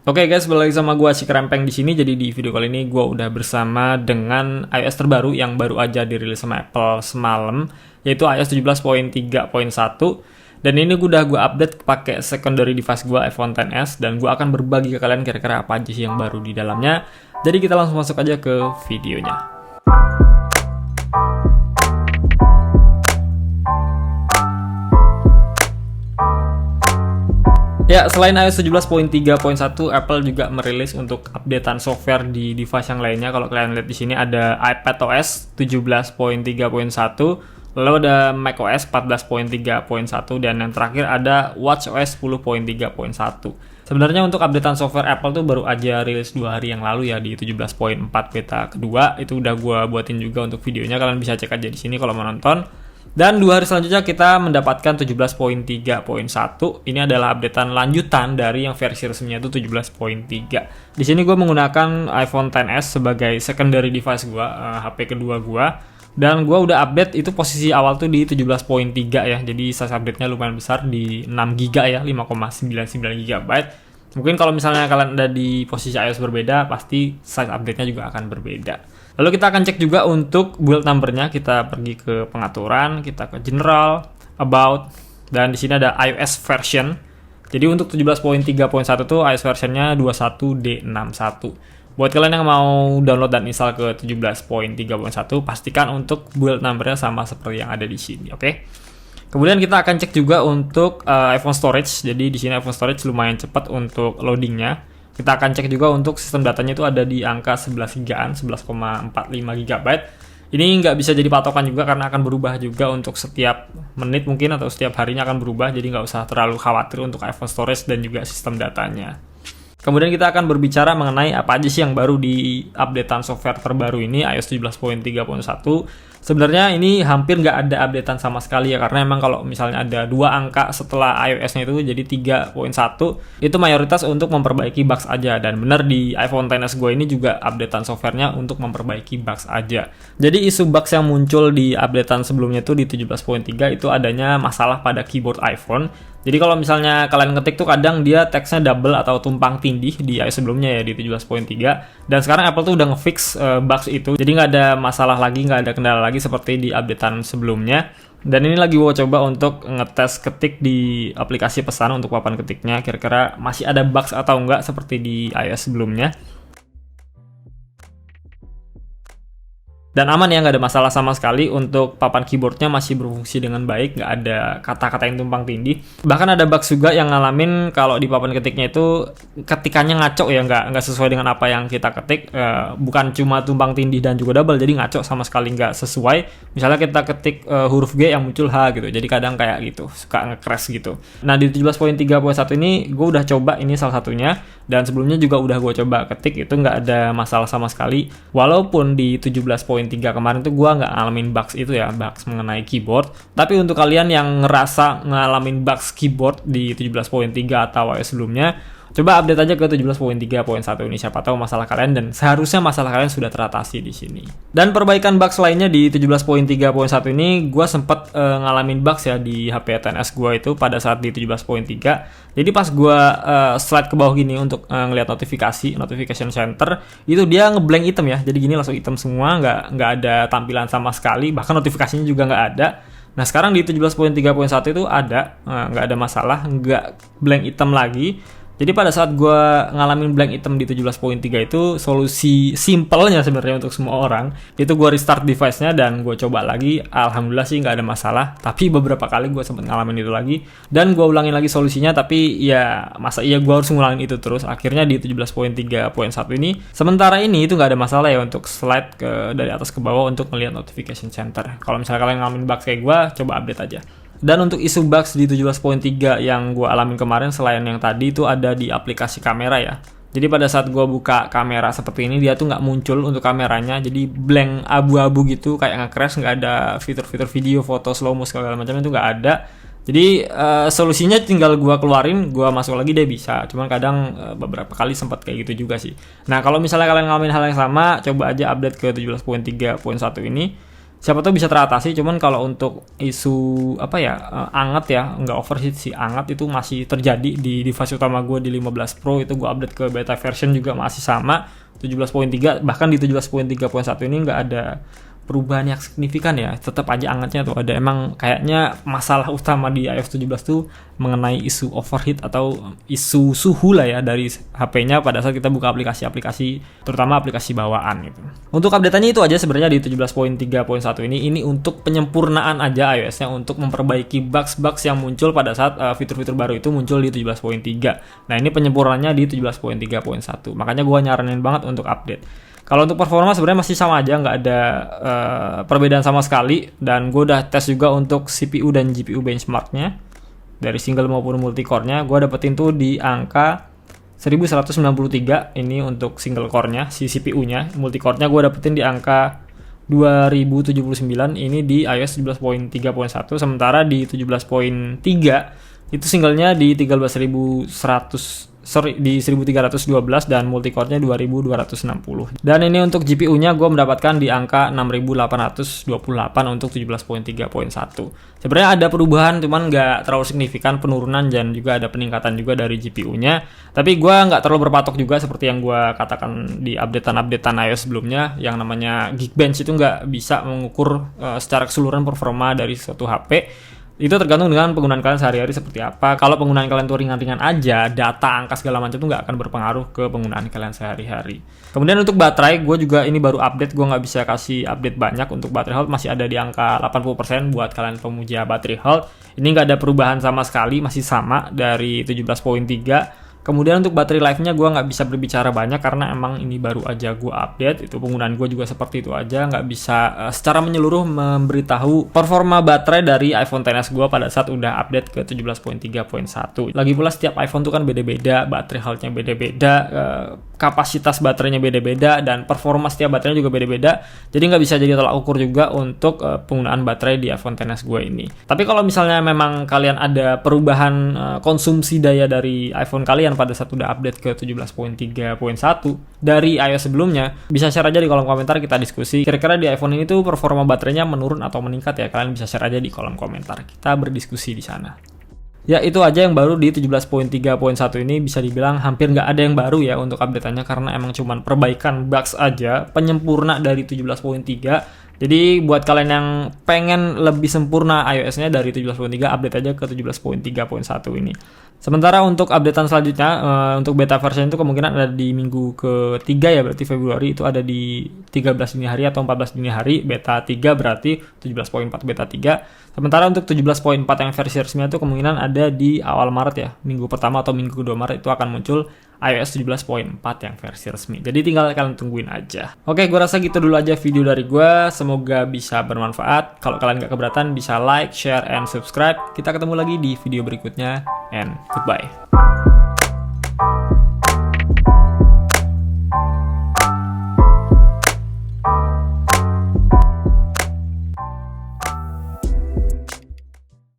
Oke guys, balik lagi sama gua si Kerempeng di sini. Jadi di video kali ini gua udah bersama dengan iOS terbaru yang baru aja dirilis sama Apple semalam, yaitu iOS 17.3.1. Dan ini gua update pakai secondary device gua iPhone XS, dan gua akan berbagi ke kalian kira-kira apa aja sih yang baru di dalamnya. Jadi kita langsung masuk aja ke videonya. Ya, selain iOS 17.3.1, Apple juga merilis untuk updatean software di device yang lainnya. Kalau kalian lihat di sini ada iPadOS 17.3.1, lalu ada macOS 14.3.1, dan yang terakhir ada watchOS 10.3.1. Sebenarnya untuk updatean software Apple tuh baru aja rilis 2 hari yang lalu ya, di 17.4 beta kedua. Itu udah gua buatin juga untuk videonya, kalian bisa cek aja di sini kalau mau nonton. Dan 2 hari selanjutnya kita mendapatkan 17.3.1. Ini adalah updatean lanjutan dari yang versi resminya itu 17.3. Di sini gue menggunakan iPhone XS sebagai secondary device gue, HP kedua gue. Dan gue udah update itu posisi awal tuh di 17.3 ya. Jadi size update-nya lumayan besar di 6 GB ya, 5,99 GB. Mungkin kalau misalnya kalian ada di posisi iOS berbeda, pasti size update-nya juga akan berbeda. Lalu kita akan cek juga untuk build number-nya. Kita pergi ke pengaturan, kita ke general, about, dan di sini ada iOS version. Jadi untuk 17.3.1 tuh iOS versionnya 21D61. Buat kalian yang mau download dan install ke 17.3.1, pastikan untuk build number-nya sama seperti yang ada di sini, oke? Kemudian kita akan cek juga untuk iPhone storage. Jadi di sini iPhone storage lumayan cepat untuk loadingnya. Kita akan cek juga untuk sistem datanya itu ada di angka 11 GB-an, 11,45 GB. Ini nggak bisa jadi patokan juga karena akan berubah juga untuk setiap menit mungkin atau setiap harinya akan berubah. Jadi nggak usah terlalu khawatir untuk iPhone storage dan juga sistem datanya. Kemudian kita akan berbicara mengenai apa aja sih yang baru di updatean software terbaru ini, iOS 17.3.1. Sebenarnya ini hampir nggak ada updatean sama sekali ya, karena emang kalau misalnya ada 2 angka setelah iOS-nya itu jadi 3.1, itu mayoritas untuk memperbaiki bugs aja. Dan benar di iPhone XS gue ini juga updatean softwarenya untuk memperbaiki bugs aja. Jadi isu bugs yang muncul di updatean sebelumnya itu di 17.3 itu adanya masalah pada keyboard iPhone. Jadi kalau misalnya kalian ngetik tuh kadang dia teksnya double atau tumpang tindih di iOS sebelumnya ya, di 17.3. Dan sekarang Apple tuh udah ngefix bugs itu. Jadi nggak ada masalah lagi, nggak ada kendala lagi seperti di updatean sebelumnya. Dan ini lagi gue coba untuk ngetes ketik di aplikasi pesan untuk papan ketiknya. Kira-kira masih ada bugs atau enggak seperti di iOS sebelumnya. Dan aman ya, nggak ada masalah sama sekali. Untuk papan keyboardnya masih berfungsi dengan baik, nggak ada kata-kata yang tumpang tindih. Bahkan ada bugs juga yang ngalamin kalau di papan ketiknya itu ketikannya ngaco ya, nggak sesuai dengan apa yang kita ketik. Bukan cuma tumpang tindih dan juga double, jadi ngaco sama sekali, nggak sesuai. Misalnya kita ketik huruf G yang muncul H gitu, jadi kadang kayak gitu, suka nge-crash gitu. Nah di 17.3.1 ini gue udah coba, ini salah satunya. Dan sebelumnya juga udah gue coba ketik, itu nggak ada masalah sama sekali. Walaupun di 17.3 kemarin tuh gue nggak ngalamin bugs itu ya, bugs mengenai keyboard. Tapi untuk kalian yang ngerasa ngalamin bugs keyboard di 17.3 atau iOS sebelumnya, coba update aja ke 17.3.1 ini, siapa tahu masalah kalian, dan seharusnya masalah kalian sudah teratasi di sini. Dan perbaikan bugs lainnya di 17.3.1 ini, gue sempat ngalamin bugs ya di HP XS gue itu pada saat di 17.3. Jadi pas gue slide ke bawah gini untuk ngelihat notification center, itu dia ngeblank item ya. Jadi gini langsung item semua, nggak ada tampilan sama sekali, bahkan notifikasinya juga nggak ada. Nah sekarang di 17.3.1 itu ada, nggak ada masalah, nggak blank item lagi. Jadi pada saat gue ngalamin blank item di 17.3 itu, solusi simpelnya sebenarnya untuk semua orang itu gue restart device-nya dan gue coba lagi. Alhamdulillah sih nggak ada masalah. Tapi beberapa kali gue sempat ngalamin itu lagi dan gue ulangin lagi solusinya, tapi ya masa iya gue harus ngulangin itu terus. Akhirnya di 17.3.1 ini sementara ini itu nggak ada masalah ya untuk slide dari atas ke bawah untuk melihat notification center. Kalau misalnya kalian ngalamin bugs kayak gue, coba update aja. Dan untuk isu bugs di 17.3 yang gue alamin kemarin, selain yang tadi itu ada di aplikasi kamera ya. Jadi pada saat gue buka kamera seperti ini, dia tuh nggak muncul untuk kameranya, jadi blank abu-abu gitu, kayak nge-crash, nggak ada fitur-fitur video, foto, slow mo, segala macam itu nggak ada. Jadi solusinya tinggal gue keluarin, gue masuk lagi dia bisa. Cuman kadang beberapa kali sempat kayak gitu juga sih. Nah kalau misalnya kalian ngalamin hal yang sama, coba aja update ke 17.3.1 ini. siapa tahu bisa teratasi. Cuman kalau untuk isu anget ya, nggak overheat sih, anget itu masih terjadi di device utama gue di 15 Pro. Itu gue update ke beta version juga masih sama 17.3, bahkan di 17.3.1 ini nggak ada perubahan yang signifikan ya, tetap aja angetnya tuh ada. Emang kayaknya masalah utama di iOS 17 tuh mengenai isu overheat atau isu suhu lah ya dari HP-nya pada saat kita buka aplikasi-aplikasi, terutama aplikasi bawaan gitu. Untuk update-nya itu aja sebenarnya di 17.3.1 ini untuk penyempurnaan aja iOS-nya untuk memperbaiki bugs-bugs yang muncul pada saat fitur-fitur baru itu muncul di 17.3. Nah, ini penyempurnaannya di 17.3.1. Makanya gue nyaranin banget untuk update. Kalau untuk performa sebenarnya masih sama aja, nggak ada perbedaan sama sekali. Dan gue udah tes juga untuk CPU dan GPU benchmarknya dari single maupun multi-core-nya. Gue dapetin tuh di angka 1193 ini untuk single core-nya, si CPU-nya. Multi-core-nya gue dapetin di angka 2079 ini di iOS 17.3.1. Sementara di 17.3 itu singlenya di 1312 dan multicore-nya 2260. Dan ini untuk GPU-nya gue mendapatkan di angka 6828 untuk 17.3.1. Sebenarnya ada perubahan, cuman nggak terlalu signifikan penurunan, dan juga ada peningkatan juga dari GPU-nya. Tapi gue nggak terlalu berpatok juga seperti yang gue katakan di updatean iOS sebelumnya. Yang namanya Geekbench itu nggak bisa mengukur secara keseluruhan performa dari suatu HP. Itu tergantung dengan penggunaan kalian sehari-hari seperti apa. Kalau penggunaan kalian tuh ringan-ringan aja, data, angka segala macam tuh nggak akan berpengaruh ke penggunaan kalian sehari-hari. Kemudian untuk baterai, gue juga ini baru update, gue nggak bisa kasih update banyak. Untuk baterai health masih ada di angka 80% buat kalian pemuja baterai health. Ini nggak ada perubahan sama sekali, masih sama dari 17.3. Kemudian untuk baterai life-nya gue nggak bisa berbicara banyak karena emang ini baru aja gue update. Itu penggunaan gue juga seperti itu aja, nggak bisa secara menyeluruh memberitahu performa baterai dari iPhone XS gue pada saat udah update ke 17.3.1. Lagi pula setiap iPhone tuh kan beda-beda, baterai health-nya beda-beda, kapasitas baterainya beda-beda, dan performa setiap baterainya juga beda-beda. Jadi nggak bisa jadi tolak ukur juga untuk penggunaan baterai di iPhone XS gue ini. Tapi kalau misalnya memang kalian ada perubahan konsumsi daya dari iPhone kalian pada saat udah update ke 17.3.1 dari iOS sebelumnya, bisa share aja di kolom komentar, kita diskusi. Kira-kira di iPhone ini tuh performa baterainya menurun atau meningkat ya? Kalian bisa share aja di kolom komentar, kita berdiskusi di sana. Ya, itu aja yang baru di 17.3.1 ini. Bisa dibilang hampir nggak ada yang baru ya untuk update-nya, karena emang cuman perbaikan bugs aja, penyempurna dari 17.3. Jadi buat kalian yang pengen lebih sempurna iOS-nya dari 17.3, update aja ke 17.3.1 ini. Sementara untuk updatean selanjutnya, untuk beta version itu kemungkinan ada di minggu ketiga ya, berarti Februari. Itu ada di 13 dini hari atau 14 dini hari. Beta 3 berarti 17.4 beta 3. Sementara untuk 17.4 yang versi resminya itu kemungkinan ada di awal Maret ya. Minggu pertama atau minggu kedua Maret itu akan muncul iOS 17.4 yang versi resmi. Jadi tinggal kalian tungguin aja. Oke, gue rasa gitu dulu aja video dari gue. Semoga bisa bermanfaat. Kalau kalian gak keberatan, bisa like, share, and subscribe. Kita ketemu lagi di video berikutnya. And goodbye.